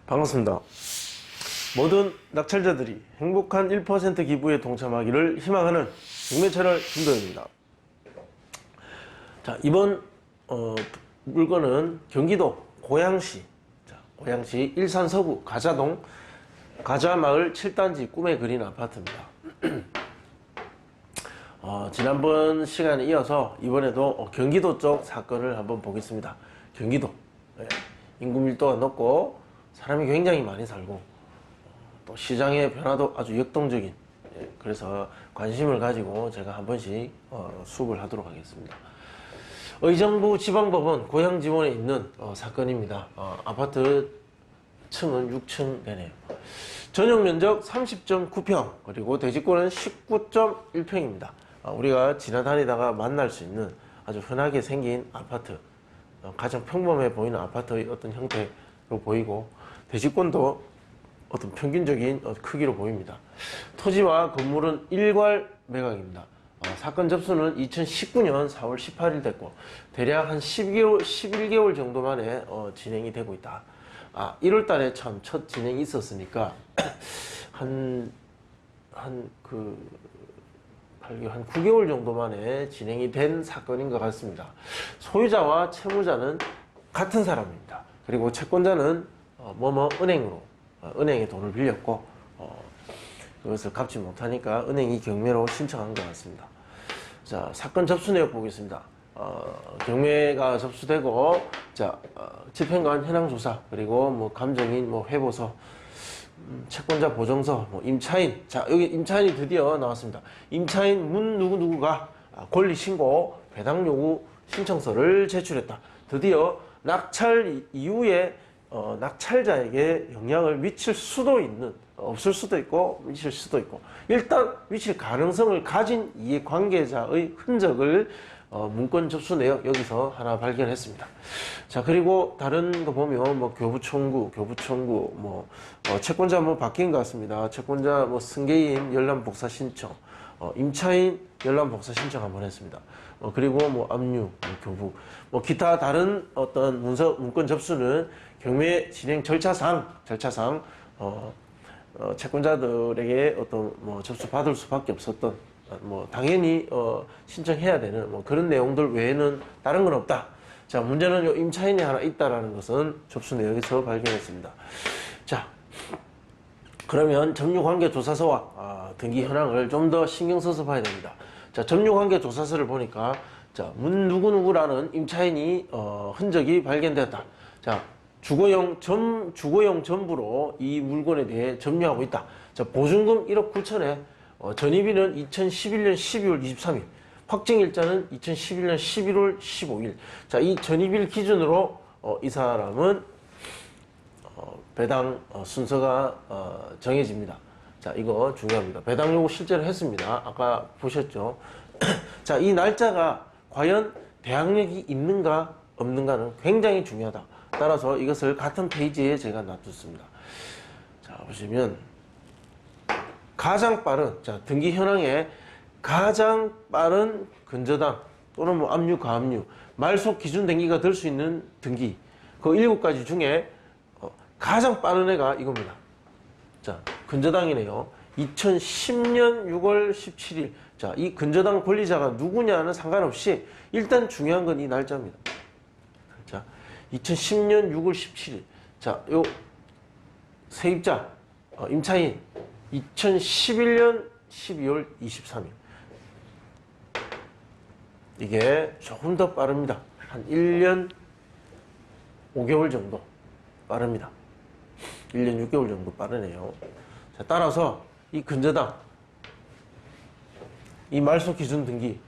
반갑습니다. 모든 낙찰자들이 행복한 1% 기부에 동참하기를 희망하는 경매채널 김도현입니다. 자, 이번 물건은 경기도 고양시, 고양시 일산서구 가자동 가자마을 7단지 꿈에 그린 아파트입니다. 지난번 시간에 이어서 이번에도 경기도 쪽 사건을 한번 보겠습니다. 경기도 인구 밀도가 높고 사람이 굉장히 많이 살고 또 시장의 변화도 아주 역동적인, 그래서 관심을 가지고 제가 한 번씩 수업을 하도록 하겠습니다. 의정부 지방법원 고양지원에 있는 사건입니다. 아파트 층은 6층 되네요. 전용 면적 30.9평, 그리고 대지권은 19.1평입니다. 우리가 지나다니다가 만날 수 있는 아주 흔하게 생긴 아파트, 가장 평범해 보이는 아파트의 어떤 형태로 보이고, 대지권도 어떤 평균적인 크기로 보입니다. 토지와 건물은 일괄 매각입니다. 사건 접수는 2019년 4월 18일 됐고, 대략 한 11개월 정도 만에 진행이 되고 있다. 1월 달에 참 첫 진행이 있었으니까, 한 9개월 정도 만에 진행이 된 사건인 것 같습니다. 소유자와 채무자는 같은 사람입니다. 그리고 채권자는 은행으로, 은행에 돈을 빌렸고, 그것을 갚지 못하니까 은행이 경매로 신청한 것 같습니다. 자, 사건 접수 내역 보겠습니다. 경매가 접수되고, 집행관 현황조사, 그리고 감정인 회보서, 채권자 보정서, 임차인. 자, 여기 임차인이 드디어 나왔습니다. 임차인 문 누구누구가 권리신고, 배당 요구 신청서를 제출했다. 드디어 낙찰 이후에 낙찰자에게 영향을 미칠 수도 있는, 없을 수도 있고 미칠 수도 있고, 일단 미칠 가능성을 가진 이해관계자의 흔적을 문건 접수 내역 여기서 하나 발견했습니다. 자, 그리고 다른 거 보면 교부 청구, 채권자 바뀐 것 같습니다. 채권자 승계인 열람 복사 신청, 임차인 열람 복사 신청 한번 했습니다. 그리고 압류, 교부, 기타 다른 어떤 문건 접수는 경매 진행 절차상 채권자들에게 어떤 접수 받을 수밖에 없었던, 당연히 신청해야 되는 그런 내용들 외에는 다른 건 없다. 자, 문제는 요 임차인이 하나 있다라는 것은 접수 내역에서 발견했습니다. 자, 그러면 점유관계조사서와 등기 현황을 좀 더 신경 써서 봐야 됩니다. 자, 점유관계조사서를 보니까, 자, 문 누구누구라는 임차인이 흔적이 발견되었다. 자, 주거용 전부로 이 물건에 대해 점유하고 있다. 자, 보증금 1억 9천에 전입일은 2011년 12월 23일, 확정일자는 2011년 11월 15일. 자, 이 전입일 기준으로 이 사람은 배당 순서가 정해집니다. 자, 이거 중요합니다. 배당 요구 실제로 했습니다. 아까 보셨죠? 자, 이 날짜가 과연 대항력이 있는가 없는가는 굉장히 중요하다. 따라서 이것을 같은 페이지에 제가 놔뒀습니다. 자, 보시면 가장 빠른, 등기 현황에 가장 빠른 근저당 또는 압류, 가압류, 말소 기준 등기가 될 수 있는 등기, 그 7가지 중에 가장 빠른 애가 이겁니다. 자, 근저당이네요. 2010년 6월 17일. 자, 이 근저당 권리자가 누구냐는 상관없이 일단 중요한 건 이 날짜입니다. 자, 2010년 6월 17일. 자, 요 세입자, 임차인 2011년 12월 23일. 이게 조금 더 빠릅니다. 한 1년 5개월 정도 빠릅니다. 1년 6개월 정도 빠르네요. 자, 따라서 이 근저당, 이 말소 기준 등기,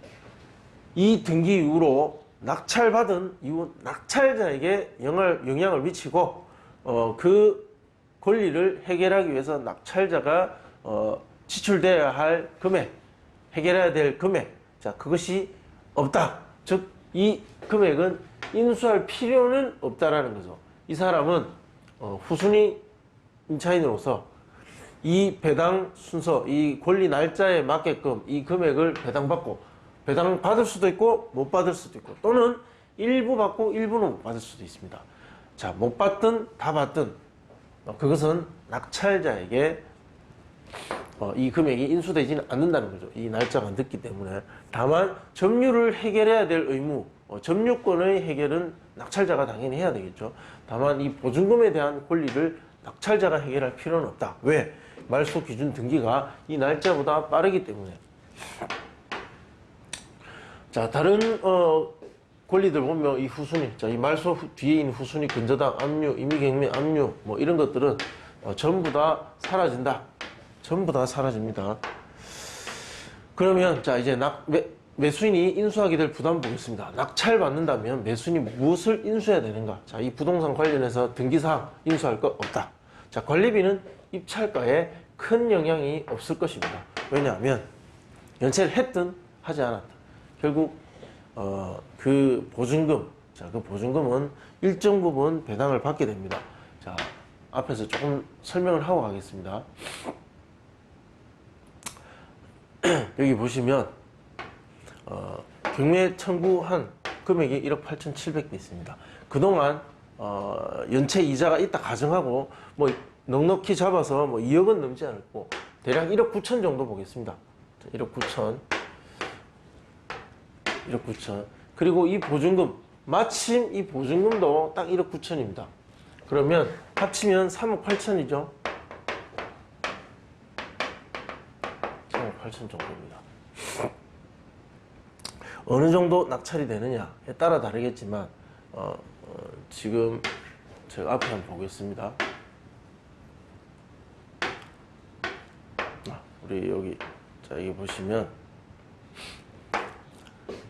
이 등기 이후로 낙찰받은 이후 낙찰자에게 영향을 미치고 그 권리를 해결하기 위해서 낙찰자가 지출돼야 할 금액, 해결해야 될 금액, 자, 그것이 없다. 즉, 이 금액은 인수할 필요는 없다라는 거죠. 이 사람은 후순위 임차인으로서 이 배당 순서, 이 권리 날짜에 맞게끔 이 금액을 배당받고, 배당받을 수도 있고 못 받을 수도 있고, 또는 일부 받고 일부는 못 받을 수도 있습니다. 자, 못 받든 다 받든 그것은 낙찰자에게 이 금액이 인수되지는 않는다는 거죠. 이 날짜가 늦기 때문에. 다만 점유를 해결해야 될 의무, 점유권의 해결은 낙찰자가 당연히 해야 되겠죠. 다만 이 보증금에 대한 권리를 낙찰자가 해결할 필요는 없다. 왜? 말소 기준 등기가 이 날짜보다 빠르기 때문에. 자, 다른 권리들 보면 이 후순위, 자, 이 말소 뒤에 있는 후순위, 근저당, 압류, 임의경매, 압류, 뭐 이런 것들은 전부 다 사라진다. 전부 다 사라집니다. 그러면 자, 이제 매수인이 인수하게 될 부담 보겠습니다. 낙찰받는다면 매수인이 무엇을 인수해야 되는가? 자, 이 부동산 관련해서 등기사항 인수할 거 없다. 자, 관리비는 입찰가에 큰 영향이 없을 것입니다. 왜냐하면 연체를 했든 하지 않았든 결국 그 보증금, 자, 그 보증금은 일정 부분 배당을 받게 됩니다. 자, 앞에서 조금 설명을 하고 가겠습니다. 여기 보시면 경매 청구한 금액이 1억 8,700대 있습니다. 그동안 연체 이자가 있다 가정하고 뭐 넉넉히 잡아서 뭐 2억은 넘지 않았고 대략 1억 9천 정도 보겠습니다. 1억 9천, 1억 9천. 그리고 이 보증금, 마침 이 보증금도 딱 1억 9천입니다. 그러면 합치면 3억 8천이죠. 3억 8천 정도입니다. 어느 정도 낙찰이 되느냐에 따라 다르겠지만 지금 제가 앞에 한번 보겠습니다. 우리 여기, 자, 여기 보시면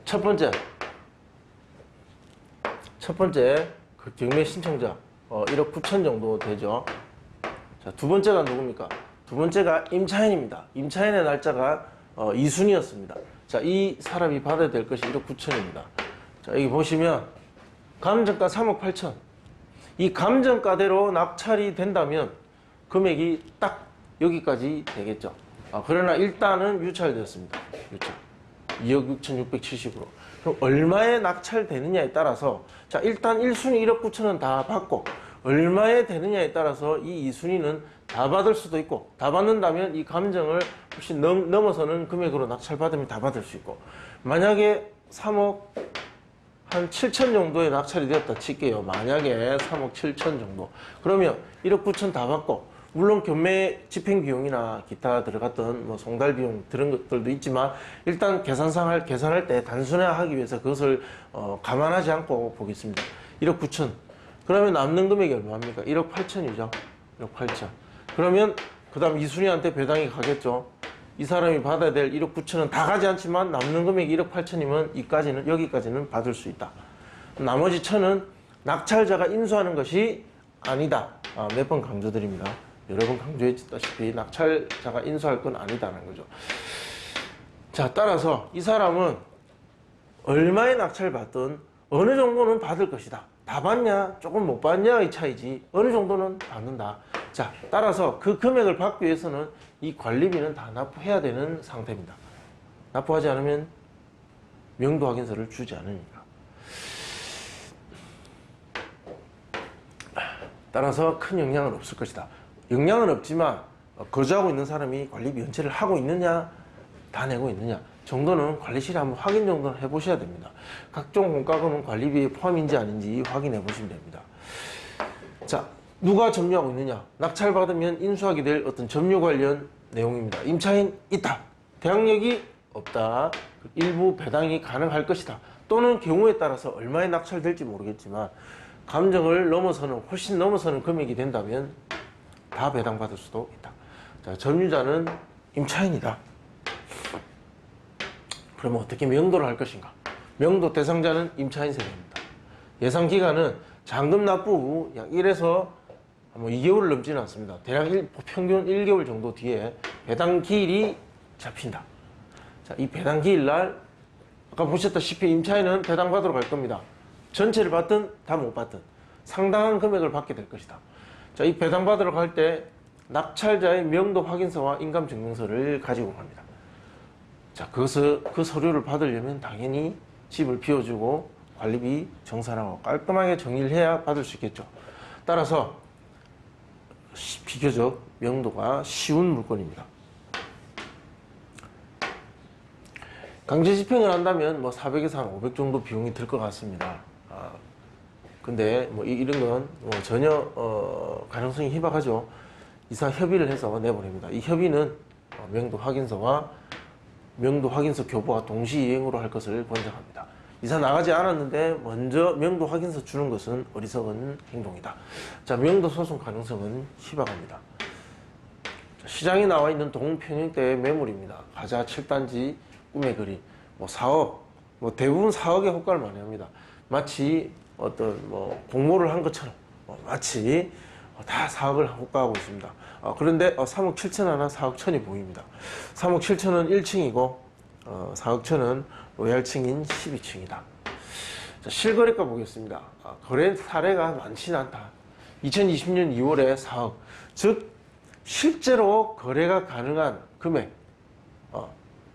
첫 번째 그 경매 신청자 1억 9천 정도 되죠. 자, 두 번째가 누굽니까? 두 번째가 임차인입니다. 임차인의 날짜가 2순위였습니다. 자, 이 사람이 받아야 될 것이 1억 9천입니다. 자, 여기 보시면 감정가 3억 8천. 이 감정가대로 낙찰이 된다면 금액이 딱 여기까지 되겠죠. 그러나 일단은 유찰되었습니다. 유찰. 2억 6,670으로. 그럼 얼마에 낙찰되느냐에 따라서, 자, 일단 1순위 1억 9천은 다 받고, 얼마에 되느냐에 따라서 이 2순위는 다 받을 수도 있고, 다 받는다면 이 감정을 훨씬 넘어서는 금액으로 낙찰받으면 다 받을 수 있고, 만약에 3억 한 7천 정도의 낙찰이 되었다 칠게요. 만약에 3억 7천 정도. 그러면 1억 9천 다 받고, 물론 경매 집행 비용이나 기타 들어갔던 뭐 송달 비용 그런 것들도 있지만 일단 계산할 때 단순화하기 위해서 그것을 감안하지 않고 보겠습니다. 1억 9천. 그러면 남는 금액이 얼마입니까? 1억 8천이죠. 1억 8천. 그러면 그다음 이순이한테 배당이 가겠죠. 이 사람이 받아야 될 1억 9천은 다 가지 않지만 남는 금액이 1억 8천이면 여기까지는 받을 수 있다. 나머지 천은 낙찰자가 인수하는 것이 아니다. 몇 번 강조드립니다. 여러 번 강조했다시피 낙찰자가 인수할 건 아니다라는 거죠. 자, 따라서 이 사람은 얼마의 낙찰 받든 어느 정도는 받을 것이다. 다 받냐 조금 못 받냐의 차이지 어느 정도는 받는다. 자, 따라서 그 금액을 받기 위해서는 이 관리비는 다 납부해야 되는 상태입니다. 납부하지 않으면 명도 확인서를 주지 않으니까. 따라서 큰 영향은 없을 것이다. 영향은 없지만 거주하고 있는 사람이 관리비 연체를 하고 있느냐 다 내고 있느냐 정도는 관리실에 한번 확인 정도는 해보셔야 됩니다. 각종 공과금은 관리비에 포함인지 아닌지 확인해 보시면 됩니다. 자, 누가 점유하고 있느냐? 낙찰받으면 인수하게 될 어떤 점유 관련 내용입니다. 임차인 있다. 대항력이 없다. 일부 배당이 가능할 것이다. 또는 경우에 따라서 얼마에 낙찰될지 모르겠지만 감정을 넘어서는 훨씬 넘어서는 금액이 된다면 다 배당받을 수도 있다. 자, 점유자는 임차인이다. 그러면 어떻게 명도를 할 것인가? 명도 대상자는 임차인 세대입니다. 예상 기간은 잔금 납부 후 약 1에서 2개월을 넘지는 않습니다. 대략 평균 1개월 정도 뒤에 배당 기일이 잡힌다. 자, 이 배당 기일 날 아까 보셨다시피 임차인은 배당 받으러 갈 겁니다. 전체를 받든 다 못 받든 상당한 금액을 받게 될 것이다. 자, 이 배당 받으러 갈 때 낙찰자의 명도 확인서와 인감증명서를 가지고 갑니다. 자, 그 서류를 받으려면 당연히 집을 비워주고 관리비 정산하고 깔끔하게 정리를 해야 받을 수 있겠죠. 따라서 비교적 명도가 쉬운 물건입니다. 강제 집행을 한다면 뭐 400에서 한 500 정도 비용이 들 것 같습니다. 근데 뭐 이런 건 뭐 전혀 가능성이 희박하죠. 이사 협의를 해서 내보냅니다. 이 협의는 명도 확인서와 명도 확인서 교부와 동시 이행으로 할 것을 권장합니다. 이사 나가지 않았는데 먼저 명도 확인서 주는 것은 어리석은 행동이다. 자, 명도 소송 가능성은 희박합니다. 시장에 나와 있는 동평형대의 매물입니다. 가자 7단지 꿈의 거리, 뭐 4억, 뭐 대부분 4억의 호가를 많이 합니다. 마치 어떤 뭐 공모를 한 것처럼 마치 다 4억을 호가하고 있습니다. 그런데 3억 7천 하나 4억 천이 보입니다. 3억 7천은 1층이고 4억 천은 로얄층인 12층이다. 자, 실거래가 보겠습니다. 거래 사례가 많지는 않다. 2020년 2월에 4억, 즉 실제로 거래가 가능한 금액,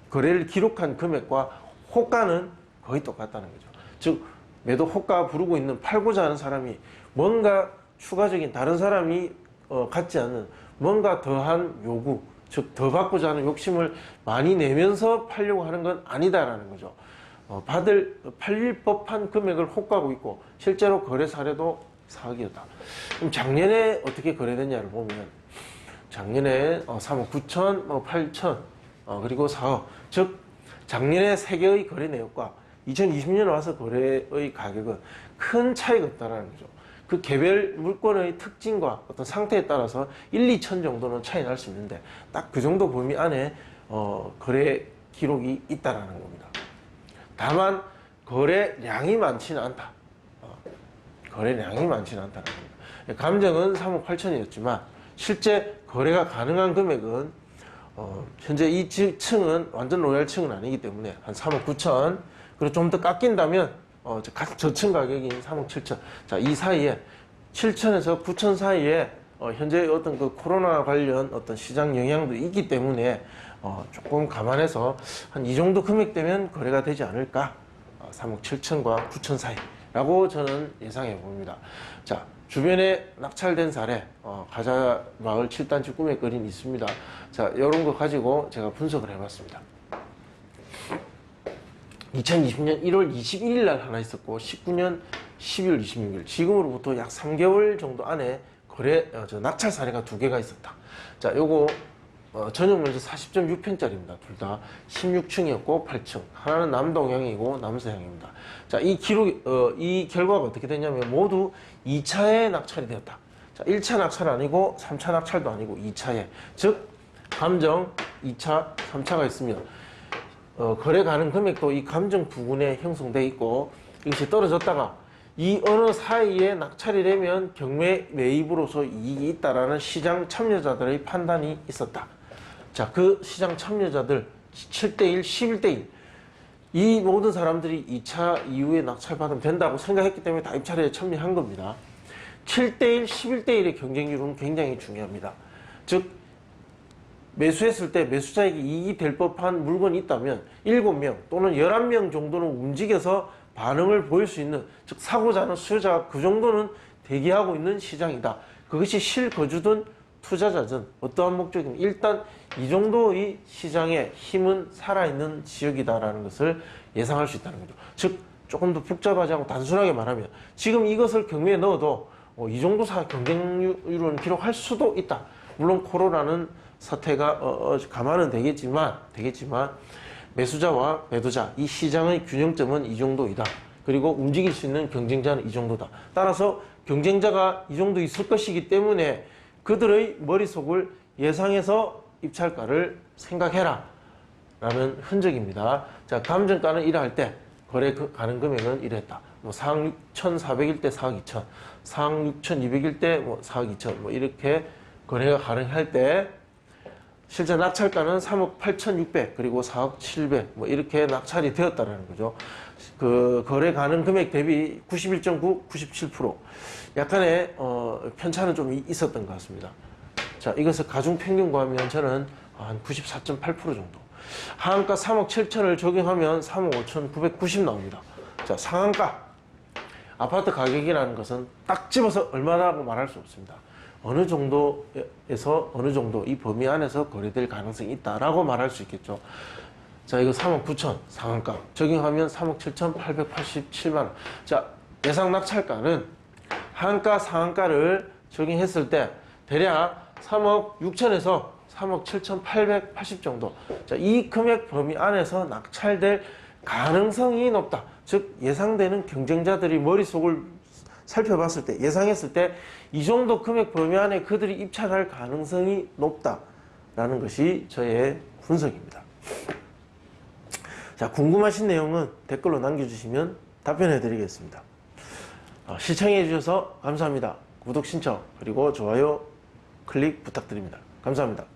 거래를 기록한 금액과 호가는 거의 똑같다는 거죠. 즉 매도 호가 부르고 있는 팔고자 하는 사람이 뭔가 추가적인 다른 사람이 갖지 않는 뭔가 더한 요구, 즉 더 받고자 하는 욕심을 많이 내면서 팔려고 하는 건 아니다라는 거죠. 팔릴 법한 금액을 호가하고 있고 실제로 거래 사례도 4억이었다. 그럼 작년에 어떻게 거래됐냐를 보면 작년에 3억 9천, 8천, 그리고 4억. 즉 작년에 3개의 거래 내역과 2020년에 와서 거래의 가격은 큰 차이가 없다는 거죠. 그 개별 물건의 특징과 어떤 상태에 따라서 1, 2천 정도는 차이 날 수 있는데 딱 그 정도 범위 안에 거래 기록이 있다라는 겁니다. 다만 거래량이 많지는 않다. 거래량이 많지는 않다는 겁니다. 감정은 3억 8천이었지만 실제 거래가 가능한 금액은 현재 이 층은 완전 로얄층은 아니기 때문에 한 3억 9천, 그리고 좀 더 깎인다면 저층 가격인 3억 7천. 자, 이 사이에 7천에서 9천 사이에 현재 어떤 그 코로나 관련 어떤 시장 영향도 있기 때문에 조금 감안해서 한 이 정도 금액되면 거래가 되지 않을까. 3억 7천과 9천 사이라고 저는 예상해 봅니다. 자, 주변에 낙찰된 사례, 가자 마을 7단지 꿈의 거리는 있습니다. 자, 이런 거 가지고 제가 분석을 해봤습니다. 2020년 1월 21일 날 하나 있었고 19년 12월 26일, 지금으로부터 약 3개월 정도 안에 낙찰 사례가 2개가 있었다. 자, 요거 전용 면적 40.6평짜리입니다. 둘 다 16층이었고 8층. 하나는 남동향이고 남서향입니다. 자, 이 결과가 어떻게 됐냐면 모두 2차에 낙찰이 되었다. 자, 1차 낙찰 아니고 3차 낙찰도 아니고 2차에, 즉 감정 2차, 3차가 있습니다. 거래 가능 금액도 이 감정 부근에 형성돼 있고 이것이 떨어졌다가 이 어느 사이에 낙찰이 되면 경매 매입으로서 이익이 있다라는 시장 참여자들의 판단이 있었다. 자, 그 시장 참여자들 7대1, 11대1 이 모든 사람들이 2차 이후에 낙찰 받으면 된다고 생각했기 때문에 다 입찰에 참여한 겁니다. 7대1, 11대1의 경쟁률은 굉장히 중요합니다. 즉 매수했을 때 매수자에게 이익이 될 법한 물건이 있다면 7명 또는 11명 정도는 움직여서 반응을 보일 수 있는, 즉 사고자 하는 수요자가 그 정도는 대기하고 있는 시장이다. 그것이 실거주든 투자자든 어떠한 목적이든 일단 이 정도의 시장의 힘은 살아있는 지역이다라는 것을 예상할 수 있다는 거죠. 즉 조금 더 복잡하지 않고 단순하게 말하면 지금 이것을 경매에 넣어도 이 정도 경쟁률은 기록할 수도 있다. 물론 코로나는 사태가 감안은 되겠지만 매수자와 매도자 이 시장의 균형점은 이 정도이다. 그리고 움직일 수 있는 경쟁자는 이 정도다. 따라서 경쟁자가 이 정도 있을 것이기 때문에 그들의 머릿속을 예상해서 입찰가를 생각해라 라는 흔적입니다. 자, 감정가는 이러할 때 거래 가능 금액은 이랬다. 뭐 4억 6,400일 때 4억 2천, 4억 6,200일 때 뭐 4억 2천, 뭐 이렇게 거래가 가능할 때 실제 낙찰가는 3억 8,600 그리고 4억 700 뭐 이렇게 낙찰이 되었다는 거죠. 그 거래 가능 금액 대비 91.9, 97% 약간의 편차는 좀 있었던 것 같습니다. 자, 이것을 가중 평균과하면 저는 한 94.8% 정도. 하한가 3억 7천을 적용하면 3억 5,990 나옵니다. 자, 상한가 아파트 가격이라는 것은 딱 집어서 얼마라고 말할 수 없습니다. 어느 정도에서 어느 정도 이 범위 안에서 거래될 가능성이 있다라고 말할 수 있겠죠. 자, 이거 3억 9천 상한가 적용하면 3억 7,887만 원. 자, 예상 낙찰가는 한가 상한가를 적용했을 때 대략 3억 6천에서 3억 7,880 정도. 자, 이 금액 범위 안에서 낙찰될 가능성이 높다. 즉 예상되는 경쟁자들이 머릿속을 살펴봤을 때, 예상했을 때 이 정도 금액 범위 안에 그들이 입찰할 가능성이 높다라는 것이 저의 분석입니다. 자, 궁금하신 내용은 댓글로 남겨주시면 답변해 드리겠습니다. 시청해 주셔서 감사합니다. 구독 신청 그리고 좋아요 클릭 부탁드립니다. 감사합니다.